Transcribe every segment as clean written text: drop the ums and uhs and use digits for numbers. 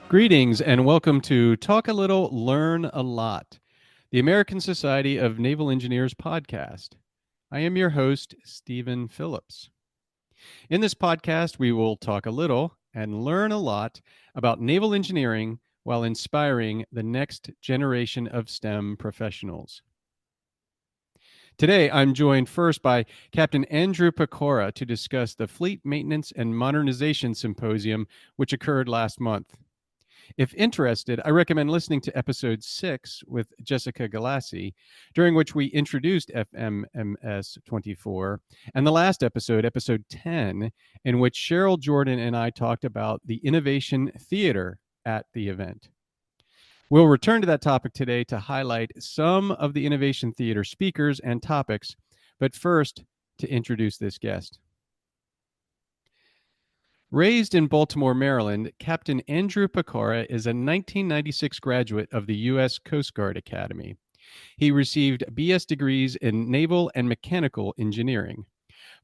Greetings and welcome to Talk a Little, Learn a Lot, the American Society of Naval Engineers podcast. I am your host, Stephen Phillips. In this podcast, we will talk a little and learn a lot about naval engineering while inspiring the next generation of STEM professionals. Today, I'm joined first by Captain Andrew Pecora to discuss the Fleet Maintenance and Modernization Symposium, which occurred last month. If interested, I recommend listening to episode 6 with Jessica Galassi, during which we introduced FMMS 24, and the last episode, episode 10, in which Cheryl Jordan and I talked about the innovation theater at the event. We'll return to that topic today to highlight some of the innovation theater speakers and topics, but first, to introduce this guest. Raised in Baltimore, Maryland, Captain Andrew Pecora is a 1996 graduate of the U.S. Coast Guard Academy. He received BS degrees in naval and mechanical engineering.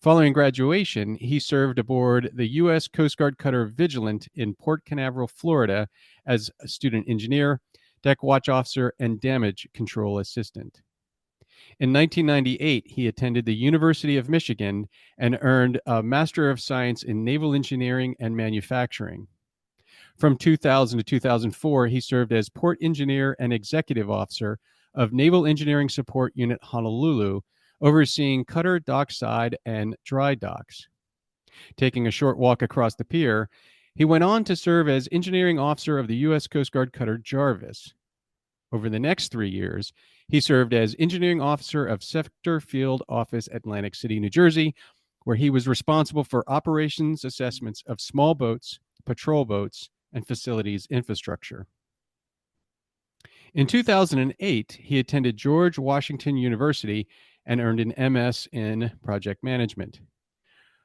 Following graduation, he served aboard the U.S. Coast Guard cutter Vigilant in Port Canaveral, Florida, as a student engineer, deck watch officer, and damage control assistant. In 1998, he attended the University of Michigan and earned a Master of Science in Naval Engineering and Manufacturing. From 2000 to 2004, he served as Port Engineer and Executive Officer of Naval Engineering Support Unit Honolulu, overseeing cutter, dockside, and dry docks. Taking a short walk across the pier, he went on to serve as Engineering Officer of the U.S. Coast Guard cutter Jarvis. Over the next 3 years, he served as Engineering Officer of Sector Field Office, Atlantic City, New Jersey, where he was responsible for operations assessments of small boats, patrol boats, and facilities infrastructure. In 2008, he attended George Washington University and earned an MS in Project Management.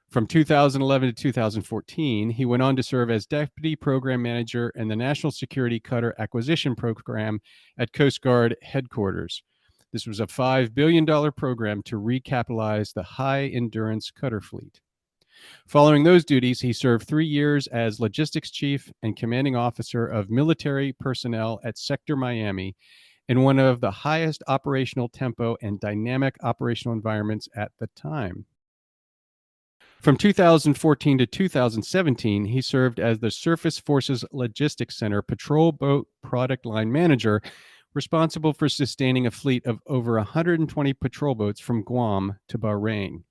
From 2011 to 2014, he went on to serve as Deputy Program Manager in the National Security Cutter Acquisition Program at Coast Guard Headquarters. This was a $5 billion program to recapitalize the high-endurance cutter fleet. Following those duties, he served 3 years as Logistics Chief and Commanding Officer of Military Personnel at Sector Miami, in one of the highest operational tempo and dynamic operational environments at the time. From 2014 to 2017, he served as the Surface Forces Logistics Center Patrol Boat Product Line Manager, responsible for sustaining a fleet of over 120 patrol boats from Guam to Bahrain.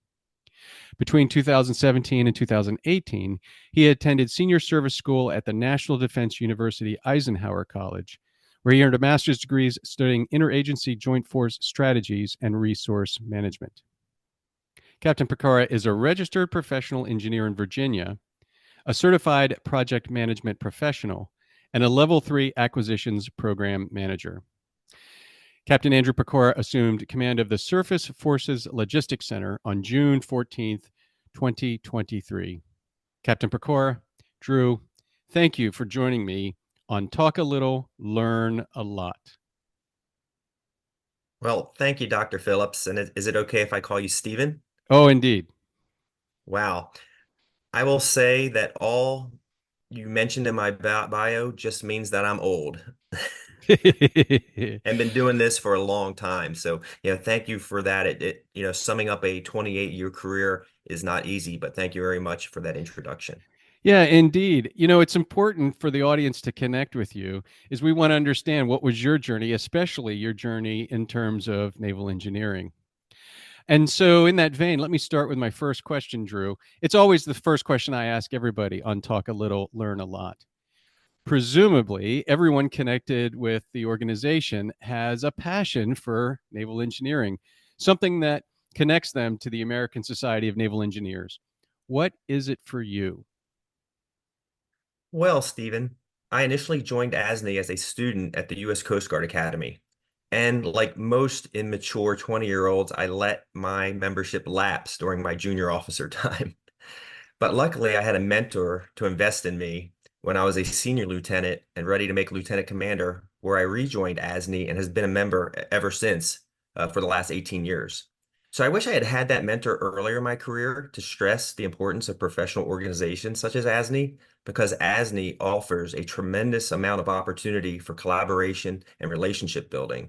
Between 2017 and 2018, he attended senior service school at the National Defense University Eisenhower College, where he earned a master's degree studying interagency joint force strategies and resource management. Captain Pecora is a registered professional engineer in Virginia, a certified project management professional, and a Level 3 acquisitions program manager. Captain Andrew Pecora assumed command of the Surface Forces Logistics Center on June 14, 2023. Captain Pecora, Drew, thank you for joining me on Talk a Little, Learn a Lot. Well, thank you, Dr. Phillips. And is it okay if I call you Stephen? Oh, indeed. Wow. I will say that all you mentioned in my bio just means that I'm old and been doing this for a long time. So, thank you for that. Summing up a 28-year career is not easy, but thank you very much for that introduction. Yeah, indeed. It's important for the audience to connect with you is we want to understand what was your journey, especially your journey in terms of naval engineering. And so in that vein, let me start with my first question, Drew. It's always the first question I ask everybody on Talk a Little, Learn a Lot. Presumably, everyone connected with the organization has a passion for naval engineering, something that connects them to the American Society of Naval Engineers. What is it for you? Well, Stephen, I initially joined ASNE as a student at the U.S. Coast Guard Academy. And like most immature 20-year-olds, I let my membership lapse during my junior officer time. But luckily, I had a mentor to invest in me when I was a senior lieutenant and ready to make lieutenant commander, where I rejoined ASNE and has been a member ever since for the last 18 years. So I wish I had had that mentor earlier in my career to stress the importance of professional organizations such as ASNE, because ASNE offers a tremendous amount of opportunity for collaboration and relationship building.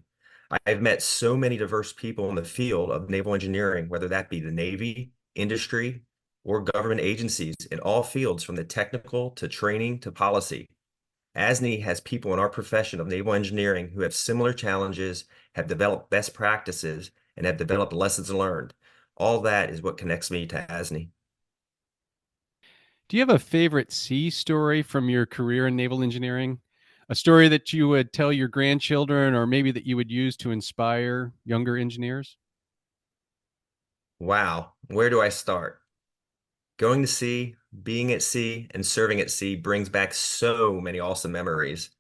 I've met so many diverse people in the field of naval engineering, whether that be the Navy, industry, or government agencies in all fields from the technical to training to policy. ASNE has people in our profession of naval engineering who have similar challenges, have developed best practices, and have developed lessons learned. All that is what connects me to ASNE. Do you have a favorite sea story from your career in naval engineering? A story that you would tell your grandchildren or maybe that you would use to inspire younger engineers? Wow, where do I start? Going to sea, being at sea, and serving at sea brings back so many awesome memories.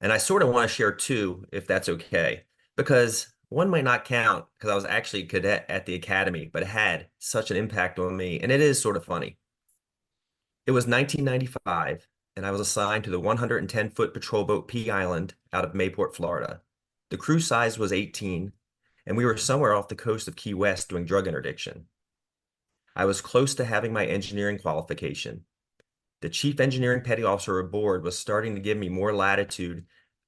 And I sort of want to share two, if that's okay, because one might not count because I was actually a cadet at the academy, but it had such an impact on me. And it is sort of funny. It was 1995, and I was assigned to the 110-foot patrol boat Pea Island out of Mayport, Florida. The crew size was 18, and we were somewhere off the coast of Key West doing drug interdiction. I was close to having my engineering qualification. The chief engineering petty officer aboard was starting to give me more latitude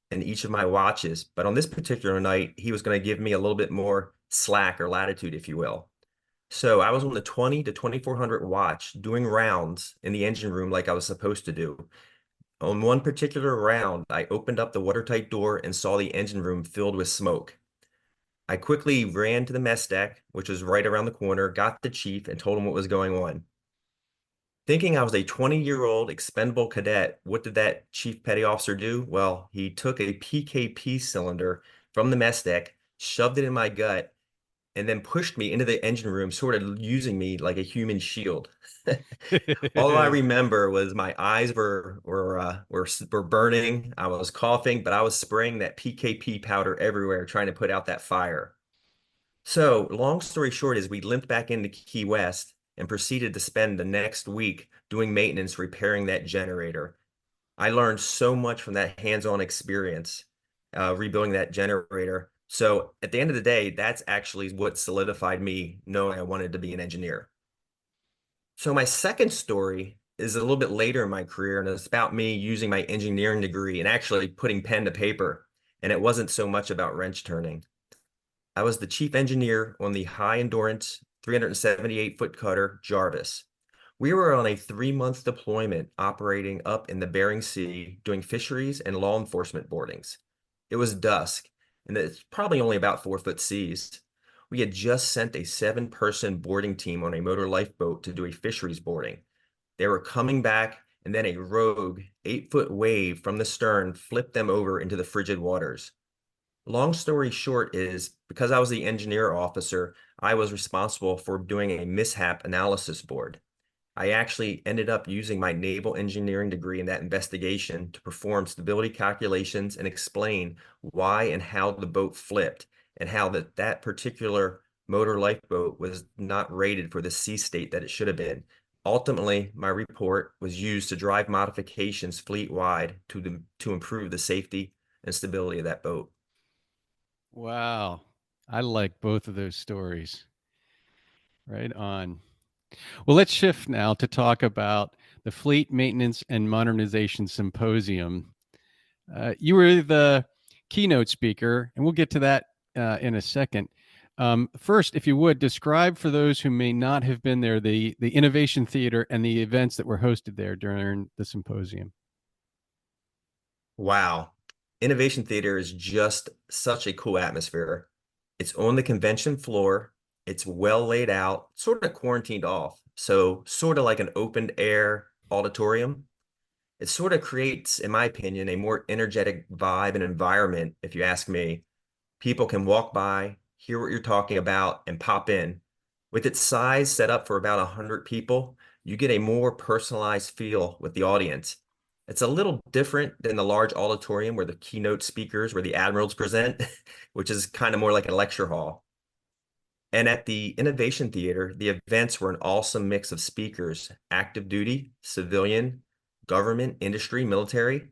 in each of my watches, but on this particular night, he was going to give me a little bit more slack or latitude, if you will. So I was on the 20 to 2400 watch doing rounds in the engine room like I was supposed to do. On one particular round, I opened up the watertight door and saw the engine room filled with smoke. I quickly ran to the mess deck, which was right around the corner, got the chief, and told him what was going on. Thinking I was a 20-year-old expendable cadet, what did that chief petty officer do? Well, he took a PKP cylinder from the mess deck, shoved it in my gut, and then pushed me into the engine room, sort of using me like a human shield. All I remember was my eyes were burning. I was coughing, but I was spraying that PKP powder everywhere, trying to put out that fire. So, long story short, is we limped back into Key West and proceeded to spend the next week doing maintenance, repairing that generator. I learned so much from that hands-on experience, rebuilding that generator. So, at the end of the day, that's actually what solidified me knowing I wanted to be an engineer. So my second story is a little bit later in my career, and it's about me using my engineering degree and actually putting pen to paper. And it wasn't so much about wrench turning. I was the chief engineer on the high endurance 378-foot cutter Jarvis. We were on a 3-month deployment operating up in the Bering Sea doing fisheries and law enforcement boardings. It was dusk, and it's probably only about 4-foot seas. We had just sent a 7-person boarding team on a motor lifeboat to do a fisheries boarding. They were coming back, and then a rogue 8-foot wave from the stern flipped them over into the frigid waters. Long story short is because I was the engineer officer, I was responsible for doing a mishap analysis board. I actually ended up using my naval engineering degree in that investigation to perform stability calculations and explain why and how the boat flipped and how that particular motor lifeboat was not rated for the sea state that it should have been. Ultimately, my report was used to drive modifications fleet-wide to improve the safety and stability of that boat. Wow. I like both of those stories. Right on. Well, let's shift now to talk about the Fleet Maintenance and Modernization Symposium. You were the keynote speaker, and we'll get to that in a second. First, if you would, describe for those who may not have been there the Innovation Theater and the events that were hosted there during the symposium. Wow. Innovation Theater is just such a cool atmosphere. It's on the convention floor. It's well laid out, sort of quarantined off. So sort of like an open air auditorium. It sort of creates, in my opinion, a more energetic vibe and environment, if you ask me. People can walk by, hear what you're talking about, and pop in. With its size set up for about 100 people, you get a more personalized feel with the audience. It's a little different than the large auditorium where the keynote speakers, where the admirals present, which is kind of more like a lecture hall. And at the Innovation Theater, the events were an awesome mix of speakers, active duty, civilian, government, industry, military.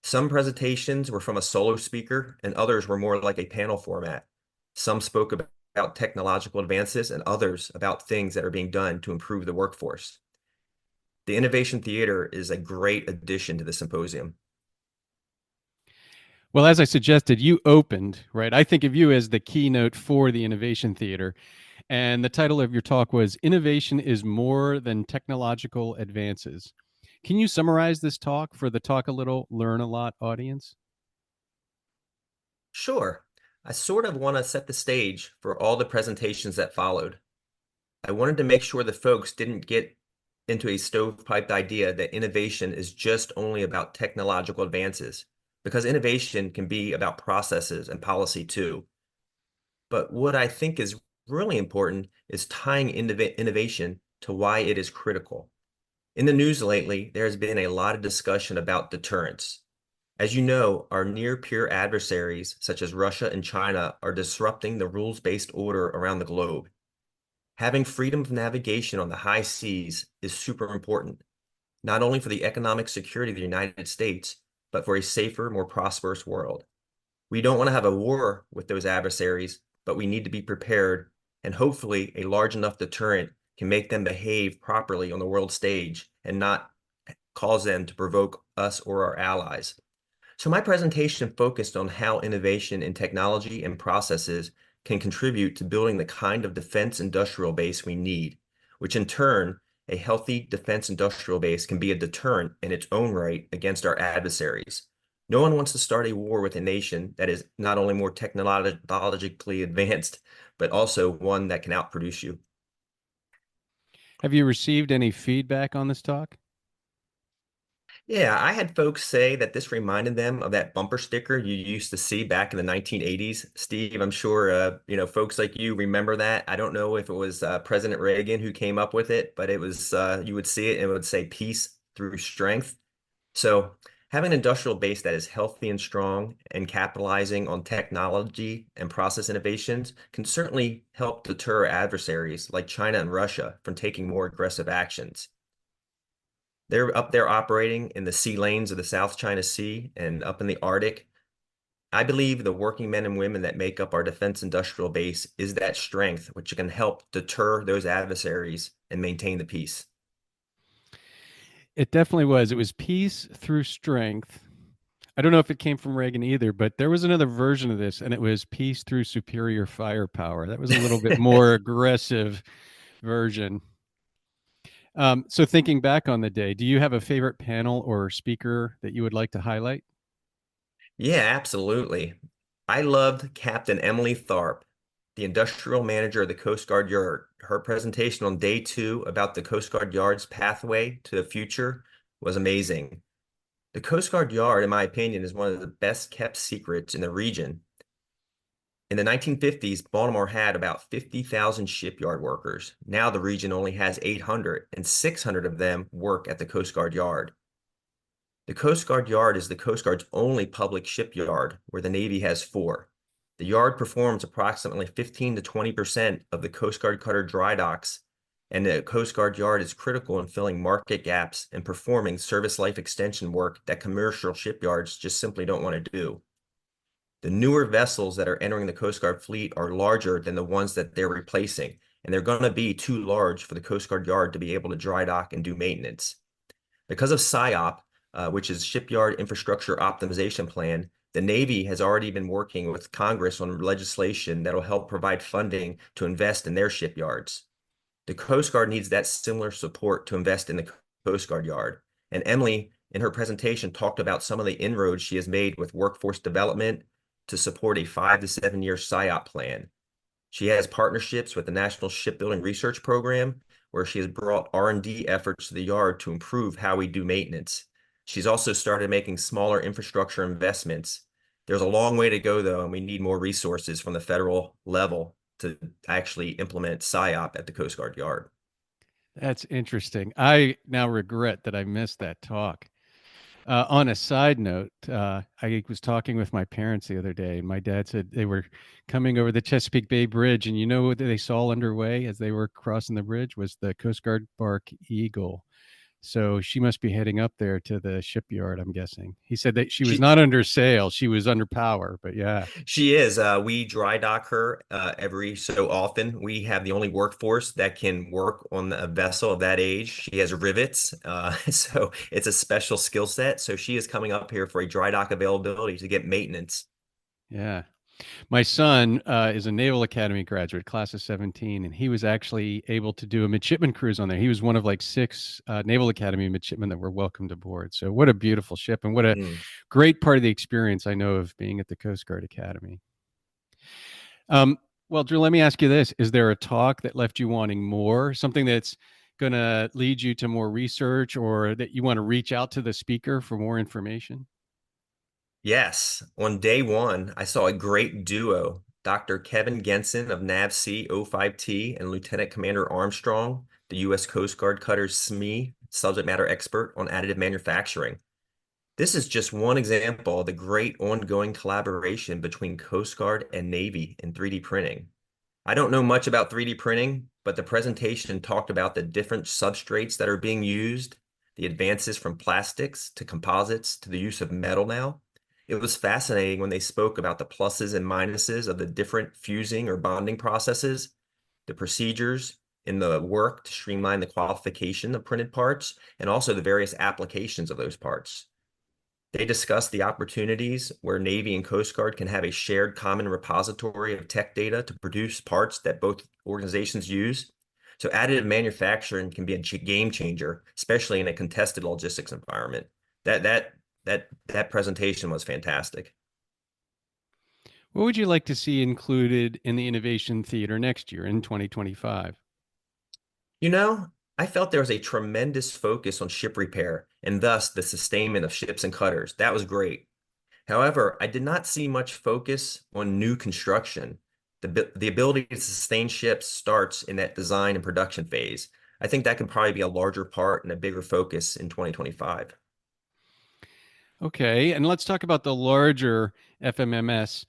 Some presentations were from a solo speaker, and others were more like a panel format. Some spoke about about technological advances and others about things that are being done to improve the workforce. The Innovation Theater is a great addition to the symposium. Well, as I suggested, you opened, right? I think of you as the keynote for the Innovation Theater. And the title of your talk was Innovation is More Than Technological Advances. Can you summarize this talk for the Talk a Little, Learn a Lot audience? Sure, I sort of want to set the stage for all the presentations that followed. I wanted to make sure the folks didn't get into a stovepiped idea that innovation is just only about technological advances, because innovation can be about processes and policy too. But what I think is really important is tying innovation to why it is critical. In the news lately, there has been a lot of discussion about deterrence. As you know, our near-peer adversaries, such as Russia and China, are disrupting the rules-based order around the globe. Having freedom of navigation on the high seas is super important, not only for the economic security of the United States, but for a safer, more prosperous world. We don't want to have a war with those adversaries, but we need to be prepared, and hopefully a large enough deterrent can make them behave properly on the world stage and not cause them to provoke us or our allies. So my presentation focused on how innovation in technology and processes can contribute to building the kind of defense industrial base we need, which in turn, a healthy defense industrial base can be a deterrent in its own right against our adversaries. No one wants to start a war with a nation that is not only more technologically advanced, but also one that can outproduce you. Have you received any feedback on this talk? Yeah, I had folks say that this reminded them of that bumper sticker you used to see back in the 1980s. Steve, I'm sure folks like you remember that. I don't know if it was President Reagan who came up with it, but it was you would see it and it would say peace through strength. So having an industrial base that is healthy and strong and capitalizing on technology and process innovations can certainly help deter adversaries like China and Russia from taking more aggressive actions. They're up there operating in the sea lanes of the South China Sea and up in the Arctic. I believe the working men and women that make up our defense industrial base is that strength which can help deter those adversaries and maintain the peace. It definitely was. It was peace through strength. I don't know if it came from Reagan either, but there was another version of this, and it was peace through superior firepower. That was a little bit more aggressive version. So, thinking back on the day, do you have a favorite panel or speaker that you would like to highlight? Yeah, absolutely. I loved Captain Emily Tharp, the industrial manager of the Coast Guard Yard. Her presentation on day 2 about the Coast Guard Yard's pathway to the future was amazing. The Coast Guard Yard, in my opinion, is one of the best kept secrets in the region. In the 1950s, Baltimore had about 50,000 shipyard workers. Now the region only has 800, and 600 of them work at the Coast Guard Yard. The Coast Guard Yard is the Coast Guard's only public shipyard, where the Navy has 4. The yard performs approximately 15 to 20% of the Coast Guard cutter dry docks, and the Coast Guard Yard is critical in filling market gaps and performing service life extension work that commercial shipyards just simply don't want to do. The newer vessels that are entering the Coast Guard fleet are larger than the ones that they're replacing, and they're going to be too large for the Coast Guard Yard to be able to dry dock and do maintenance. Because of SIOP, which is Shipyard Infrastructure Optimization Plan, the Navy has already been working with Congress on legislation that will help provide funding to invest in their shipyards. The Coast Guard needs that similar support to invest in the Coast Guard Yard. And Emily, in her presentation, talked about some of the inroads she has made with workforce development to support a 5 to 7 year SIOP plan. She has partnerships with the National Shipbuilding Research Program, where she has brought R&D efforts to the yard to improve how we do maintenance. She's also started making smaller infrastructure investments. There's a long way to go, though, and we need more resources from the federal level to actually implement SIOP at the Coast Guard Yard. That's interesting. I now regret that I missed that talk. On a side note, I was talking with my parents the other day, and my dad said they were coming over the Chesapeake Bay Bridge, and you know what they saw underway as they were crossing the bridge was the Coast Guard bark Eagle. So she must be heading up there to the shipyard, I'm guessing. He said that she was She not under sail, she was under power, but yeah. she is. We dry dock her every so often. We have the only workforce that can work on a vessel of that age. She has rivets, so it's a special skill set. So she is coming up here for a dry dock availability to get maintenance. Yeah. My son is a Naval Academy graduate, class of 17, and he was actually able to do a midshipman cruise on there. He was one of like six Naval Academy midshipmen that were welcomed aboard. So, what a beautiful ship, and what a Mm. great part of the experience I know of being at the Coast Guard Academy. Um, well, Drew, let me ask you this. Is there a talk that left you wanting more, something that's going to lead you to more research, or that you want to reach out to the speaker for more information? Yes, on day one, I saw a great duo, Dr. Kevin Genson of NAVC 05T and Lieutenant Commander Armstrong, the U.S. Coast Guard Cutter SME, subject matter expert on additive manufacturing. This is just one example of the great ongoing collaboration between Coast Guard and Navy in 3D printing. I don't know much about 3D printing, but the presentation talked about the different substrates that are being used, the advances from plastics to composites to the use of metal now. It was fascinating when they spoke about the pluses and minuses of the different fusing or bonding processes, the procedures in the work to streamline the qualification of printed parts, and also the various applications of those parts. They discussed the opportunities where Navy and Coast Guard can have a shared common repository of tech data to produce parts that both organizations use. So additive manufacturing can be a game changer, especially in a contested logistics environment. That presentation was fantastic. What would you like to see included in the Innovation Theater next year in 2025? You know, I felt there was a tremendous focus on ship repair and thus the sustainment of ships and cutters. That was great. However, I did not see much focus on new construction. The ability to sustain ships starts in that design and production phase. I think that can probably be a larger part and a bigger focus in 2025. Okay, and let's talk about the larger FMMS.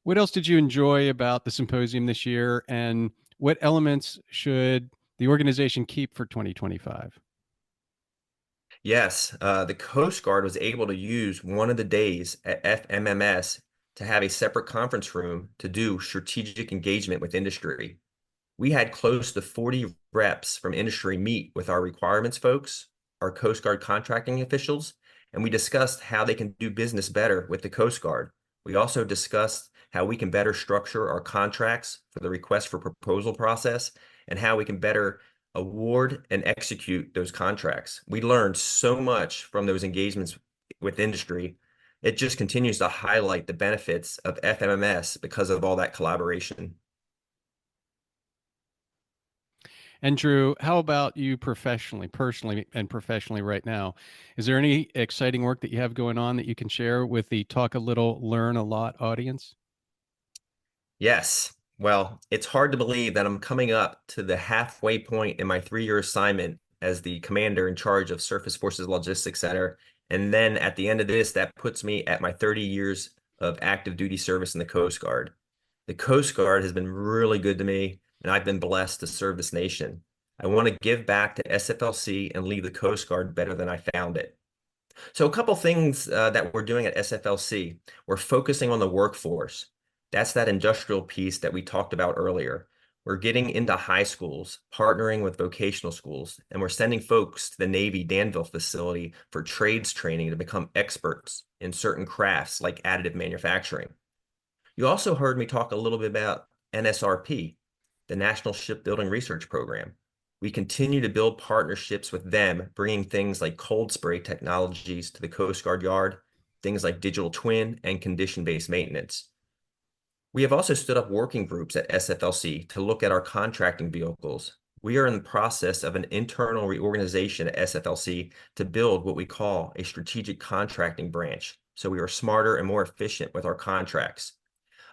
What else did you enjoy about the symposium this year, and what elements should the organization keep for 2025? Yes, the Coast Guard was able to use one of the days at FMMS to have a separate conference room to do strategic engagement with industry. We had close to 40 reps from industry meet with our requirements folks, our Coast Guard contracting officials, and we discussed how they can do business better with the Coast Guard. We also discussed how we can better structure our contracts for the request for proposal process and how we can better award and execute those contracts. We learned so much from those engagements with industry. It just continues to highlight the benefits of FMMS because of all that collaboration. And Drew, how about you professionally, personally, and professionally right now? Is there any exciting work that you have going on that you can share with the Talk a Little, Learn a Lot audience? Yes. Well, it's hard to believe that I'm coming up to the halfway point in my 3-year assignment as the commander in charge of Surface Forces Logistics Center. And then at the end of this, that puts me at my 30 years of active duty service in the Coast Guard. The Coast Guard has been really good to me, and I've been blessed to serve this nation. I want to give back to SFLC and leave the Coast Guard better than I found it. So a couple things that we're doing at SFLC, we're focusing on the workforce. That's that industrial piece that we talked about earlier. We're getting into high schools, partnering with vocational schools, and we're sending folks to the Navy Danville facility for trades training to become experts in certain crafts like additive manufacturing. You also heard me talk a little bit about NSRP, the National Shipbuilding Research Program. We continue to build partnerships with them, bringing things like cold spray technologies to the Coast Guard Yard, things like digital twin and condition-based maintenance. We have also stood up working groups at SFLC to look at our contracting vehicles. We are in the process of an internal reorganization at SFLC to build what we call a strategic contracting branch, so we are smarter and more efficient with our contracts.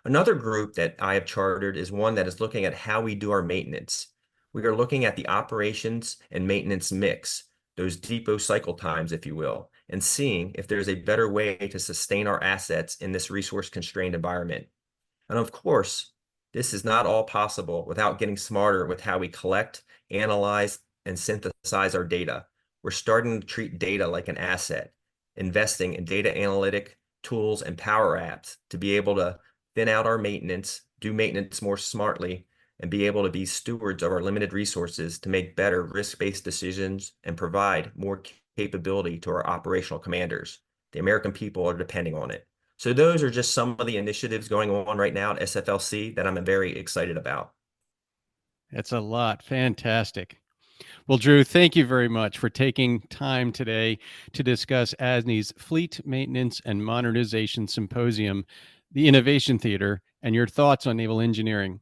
Another group that I have chartered is one that is looking at how we do our maintenance. We are looking at the operations and maintenance mix, those depot cycle times, if you will, and seeing if there's a better way to sustain our assets in this resource-constrained environment. And of course, this is not all possible without getting smarter with how we collect, analyze, and synthesize our data. We're starting to treat data like an asset, investing in data analytic tools and power apps to be able to thin out our maintenance, do maintenance more smartly, and be able to be stewards of our limited resources to make better risk-based decisions and provide more capability to our operational commanders. The American people are depending on it. So those are just some of the initiatives going on right now at SFLC that I'm very excited about. That's a lot. Fantastic. Well, Drew, thank you very much for taking time today to discuss ASNE's Fleet Maintenance and Modernization Symposium, the Innovation Theater, and your thoughts on naval engineering.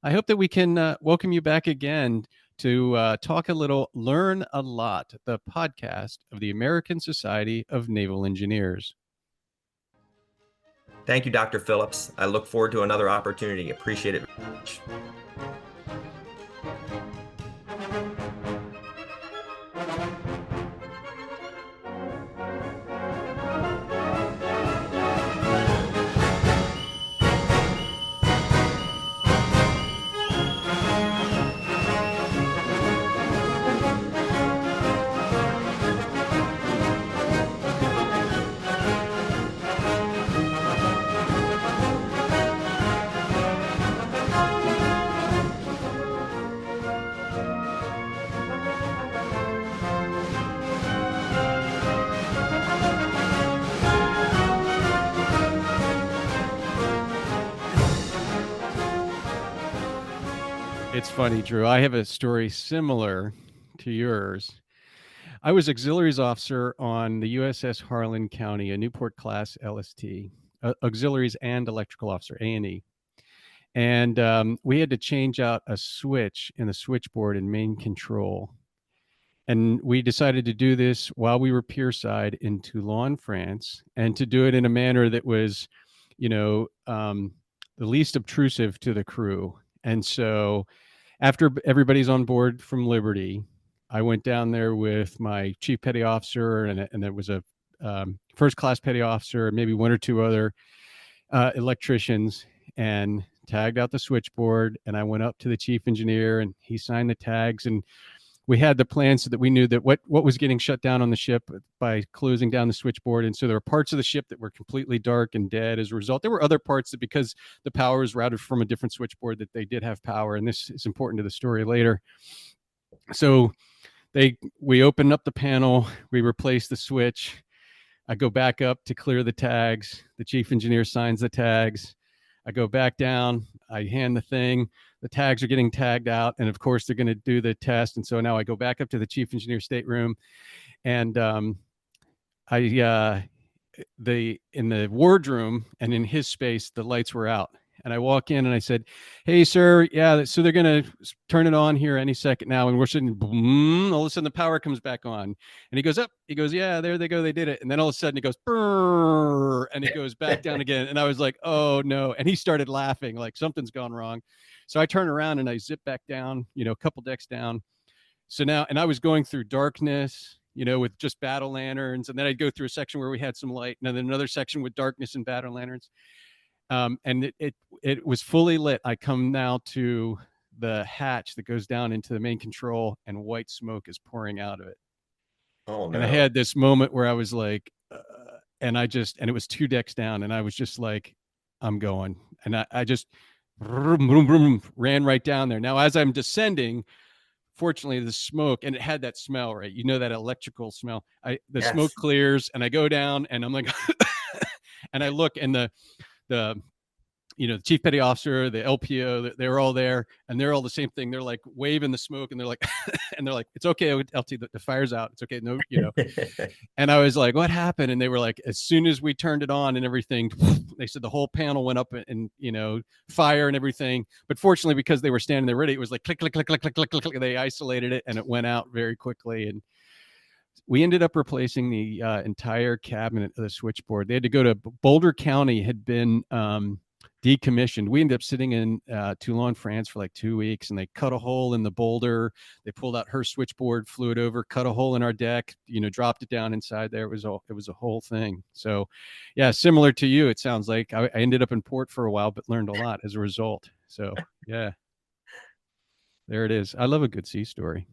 I hope that we can welcome you back again to talk a little, learn a lot, the podcast of the American Society of Naval Engineers. Thank you, Dr. Phillips. I look forward to another opportunity. Appreciate it. It's funny, Drew. I have a story similar to yours. I was auxiliaries officer on the USS Harlan County, a Newport class LST, auxiliaries and electrical officer, A&E. And we had to change out a switch in the switchboard in main control. And we decided to do this while we were pierside in Toulon, France, and to do it in a manner that was, you know, the least obtrusive to the crew. And so after everybody's on board from Liberty, I went down there with my chief petty officer, and there was a first class petty officer, maybe one or two other electricians, and tagged out the switchboard. And I went up to the chief engineer, and he signed the tags. And we had the plan so that we knew that what was getting shut down on the ship by closing down the switchboard. And so there were parts of the ship that were completely dark and dead as a result. There were other parts that, because the power was routed from a different switchboard, that they did have power. And this is important to the story later. So we opened up the panel, we replaced the switch. I go back up to clear the tags. The chief engineer signs the tags. I go back down, I hand the thing, the tags are getting tagged out, and of course they're going to do the test. And so now I go back up to the chief engineer stateroom, and in the wardroom and in his space, the lights were out. And I walk in and I said, "Hey, sir, yeah, so they're going to turn it on here any second now." And we're sitting, boom, all of a sudden the power comes back on. And he goes up, he goes, "Yeah, there they go, they did it." And then all of a sudden it goes, brrr, and it goes back down again. And I was like, "Oh no." And he started laughing like something's gone wrong. So I turn around and I zip back down, a couple decks down. So now, and I was going through darkness, with just battle lanterns. And then I'd go through a section where we had some light, and then another section with darkness and battle lanterns. And it was fully lit. I come now to the hatch that goes down into the main control, and white smoke is pouring out of it. Oh And I no. had this moment where I was like, and it was two decks down, and I was just like, I'm going. And I just vroom, vroom, vroom, ran right down there. Now, as I'm descending, fortunately, the smoke, and it had that smell, right? That electrical smell. The smoke Yes. clears, and I go down, and I'm like, and I look, and the the chief petty officer, the LPO, they're all there, and they're all the same thing. They're like waving the smoke, and they're like, and they're like, "It's okay, LT, the fire's out. It's okay." No, And I was like, "What happened?" And they were like, "As soon as we turned it on and everything," they said the whole panel went up and fire and everything. But fortunately, because they were standing there ready, it was like click, click, click, click, click, click, click, click. They isolated it, and it went out very quickly. And we ended up replacing the entire cabinet of the switchboard. They had to go to Boulder County, had been decommissioned. We ended up sitting in Toulon, France for like 2 weeks, and they cut a hole in the boulder. They pulled out her switchboard, flew it over, cut a hole in our deck, dropped it down inside there. It was a whole thing. So yeah, similar to you, it sounds like. I ended up in port for a while, but learned a lot as a result. So yeah, there it is. I love a good sea story.